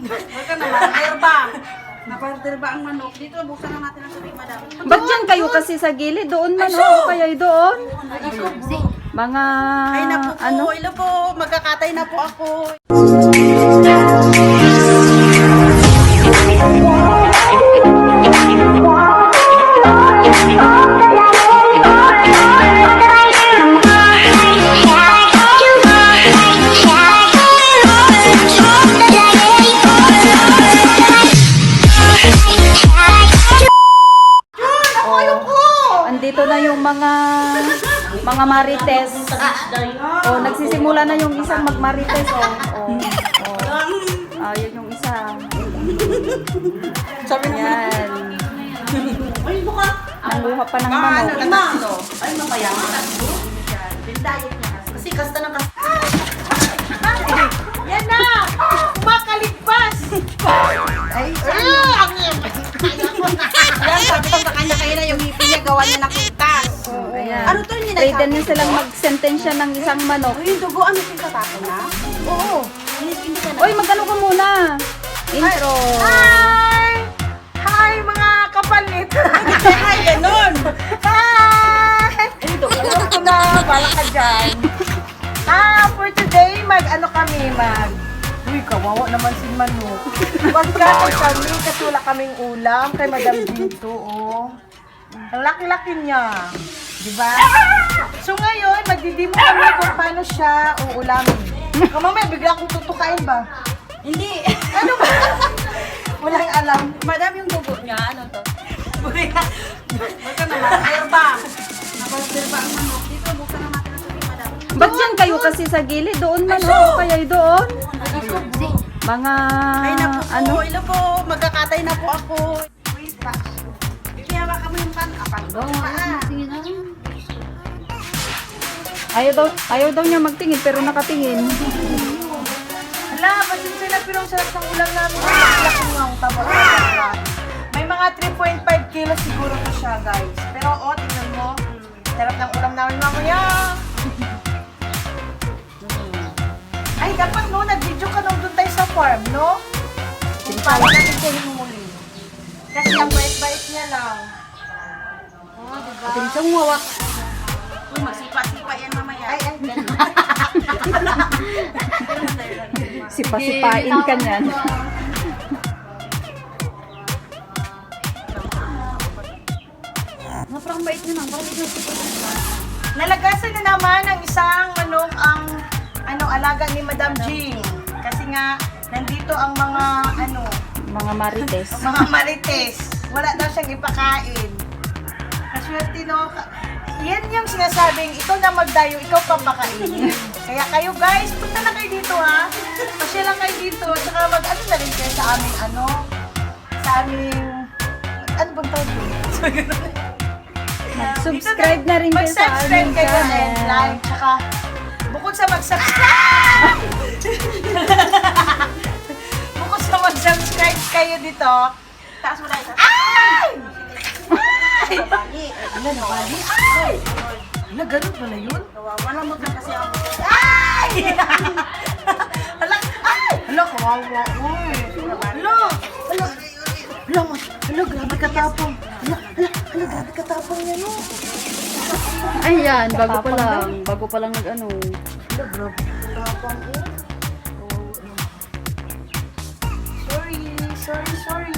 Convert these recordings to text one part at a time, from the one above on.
Huwag ka naman, herba. Naparterba ang manok. Dito, buksan na natin ang sabi, madam. Ba't dyan kayo kasi sa gilid? Doon man, o kaya doon? Mga, Ay na po po, ano? ilo po, magkakatay na po ako. Andito na yung mga marites. Oh, nagsisimula na yung isang magmarites. Yun yung isa. Sabi Yan. ay, buka. Nanguha pa ng manok. Ay, mapayaman. Bindayot niya kasi. Kasi kasta ng kasta. Yan na! Kumakaligpas! Ay, ang yan. Yan, sabi ko sa kanya kayo na yung ngipin niya, gawa niya ng kutas. Ayan. Ano to yung Pwede ninasabi na silang mag-sentensya ng isang manok. Ay, yung dugo, ano yung tatapon na? Oo. Hindi ka na. Oy, magano ka muna. Intro. Hi! Hi mga kapalit! Ay, ganun. Hi! Alam ko na, bala ka dyan. For today, ano kami, Uy, kawawa naman si Manu. Magkano kami kasi wala kaming ulam kay Madam dito, oh. Ang laki-laki niya. Diba? So ngayon, magdidimo kami kung paano siya uulamin. Mamaya, bigla akong tutukain ba? Hindi. Ano ba? Walang alam. Madam, yung dugo niya, ano to? Huwag ka naman, herba. Naparterba ang manok. Dito, buksan na natin ang sabi, madam. Ba't dyan kayo kasi sa gilid? Doon man, o kaya doon? Mga, Ay na po po, ano? ilo po, magkakatay na po ako. Wait pa. Ipiyawa ka mo yung pan. Ayaw daw niya magtingin pero nakatingin. Hala, pasensya na pero ang sarap ng ulam namin. Laki nga ang taba. May mga 3.5 kilos siguro to siya, guys. Pero tingnan mo. Sarap ng ulam namin mamaya. Ay, dapat no, nag-video ka nung doon tayo sa farm, no? Kung paano natin siya hinumuli. Kasi ang bait-bait niya lang. Oh, diba? Atensyon mo, wak. Uy, magsipa-sipa yan mamaya. Ay, ganun. Sipa-sipain ka niyan. Naparang bait niya lang. Parang ito Nalagasan na naman ang isang manok ang alaga ni Madam Jing. Kasi nga nandito ang mga Mga marites. mga marites. Wala daw siyang ipakain. Kaswerte no. Yan yung sinasabing ito na magdayo, ikaw papakainin. Kaya kayo guys, punta na kayo dito ha. Pasya lang kayo dito. Tsaka mag-ano na rin kayo sa aming sa aming ano bang tawag doon? Mag-subscribe na rin kayo sa Mag-subscribe aming kayo and channel. like. Tsaka, bukod sa mag-subscribe, bukod sa mag-subscribe kayo dito, taas mo tayo. ay! Bali. Ano na, bali? Ay! Ano, ganun pala yun? Wala mo lang kasi ako. Ay! Hala, ay! Hala, kawawa, uy. Hala, hala. Hala, grabe katapang. Hala, grabe katapang yan, no? Ayan, bago pa lang nag-ano. Hala, grabe katapang, oh. Sorry.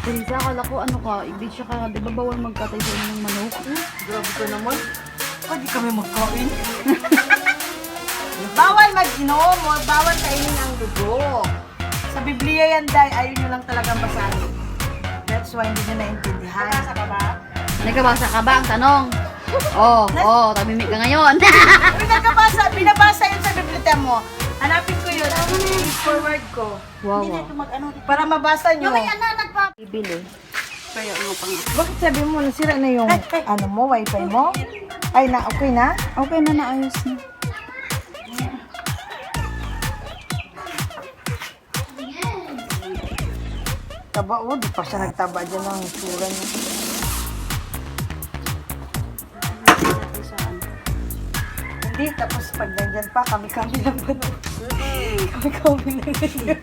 Teresa, akala ko ano ka, iglesia ka, di ba bawal magkatay sa ng manok? Grabe ka naman. Pwede kami magkain. Bawal mag-inom o bawal kainin ang dugo. Sa Biblia yan, Day, ayaw nyo lang talagang basahin. That's why hindi nyo naintindihan. Nasa ka ba? Nagkabasa ka ba ang tanong? Tamimik ka ngayon. Uy, binabasa yun sa Biblia mo. Hanapin ko yun. Forward ko. Wow, Hindi na wow. ito mag-ano. Para mabasa nyo. Yung may anak pa. Bibili. Kaya ano pang. Bakit sabi mo, nasira na yung wifi mo? Ay, okay na? Okay na, naayos na. Taba, di pa siya nagtaba dyan ng itsura niya. Hindi, tapos pag nandyan pa, kami-kami lang pa. Kami-kami lang.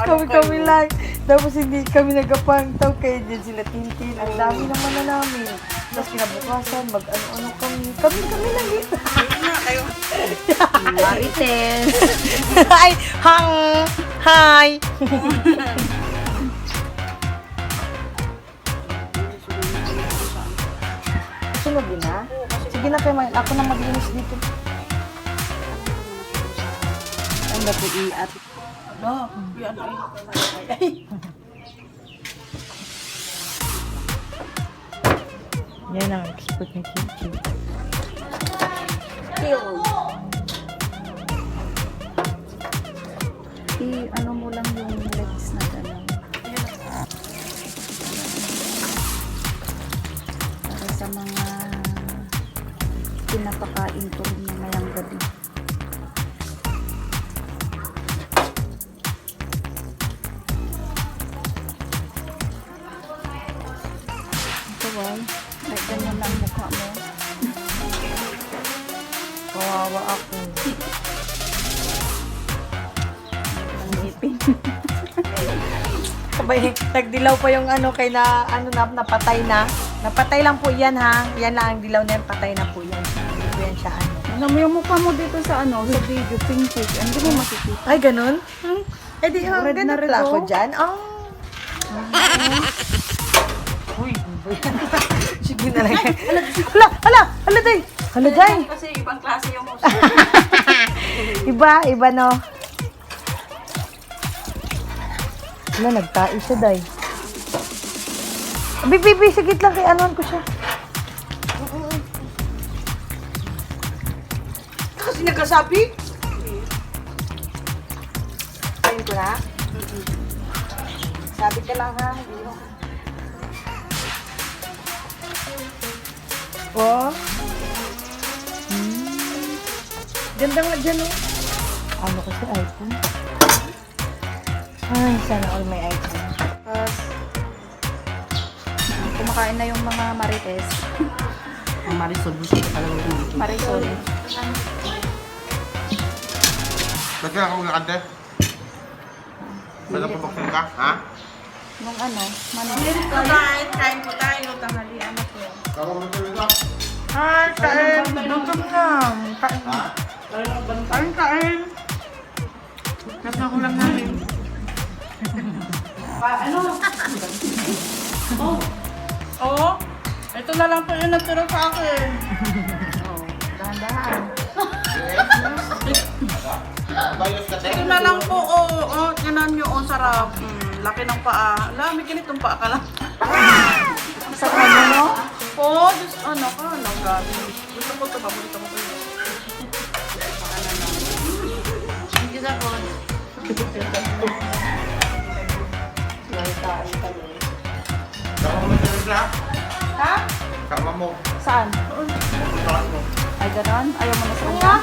Kami-kami lang. Tapos hindi kami nagapangtaw, kaya dyan sila tintin. Ang dami naman na namin. Tapos kinabukasan, mag-ano-ano kami. Kami-kami lang dito. Marites. Ay, hi! Sunod din ha? Sige na kayo, ako na maglinis dito. Ang dapat i-at. Ano? Yan ay. Yan ang expert ni Chichi. I-ano mo lang yung legs na gano'n. Para sa mga pinapakain ko rin mamayang gabi. Ito wow. Ay, ganyan lang mukha mo. Kawawa ako. Ang ngipin. Sabay, nagdilaw pa yung ano kay na, ano na, napatay na. Napatay lang po yan ha. Yan lang ang dilaw na yan, patay na po yan. Hindi po yan siya ano. Ano mo yung mukha mo dito sa ano, sa video, pinkish. Hindi mo makikita. Ay, ganun? Eh di, Red ganun na red, pala ako oh. dyan. Oh. Uy, sige na lang. Hala, day. Hala, day. Kasi ibang klase yung Iba no. Hala, nagtai siya, day. Bibi, sigit lang kay anuan ko siya. Kasi nagkasabi? Ayun ko na? Sabi ka lang ha. Oh. Ganda nga dyan oh. Ano kasi iPhone? Ay, sana all may iPhone. Tapos, kumakain na yung mga marites. Ang Marisol, gusto ko talaga yung Marisol. Ba't ka ako nakante? Ba't na pabaksin ka? Ha? Nung ano, manok. Kain po tayo, tanghalian na po. Kama mo talaga? Ay, kain. Lutom na. Kain. Kain. Nasa ulam namin. Oo. Ito na lang po yung nagturo sa akin. Oh, dahan-dahan. Bayos ka Ito na lang po, oo. Tinan nyo, sarap. Laki ng paa. Alam, may ganitong paa ka lang. Sa kanya, no? Oo, just ano ka, grabe. Gusto ko ito, paborito ko ito. Thank you, Zapon. Kama mo talaga? Ha? Kama mo. Saan? Pupuntahan mo. Ay, ganon? Ayaw mo na sa Nga,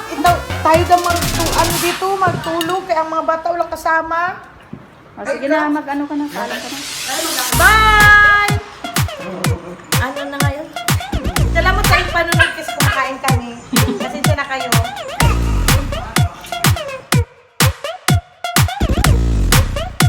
tayo daw ano dito, magtulog, kaya ang mga bata walang kasama. Oh, sige na, mag-ano ka na. Pala ka na. Bye!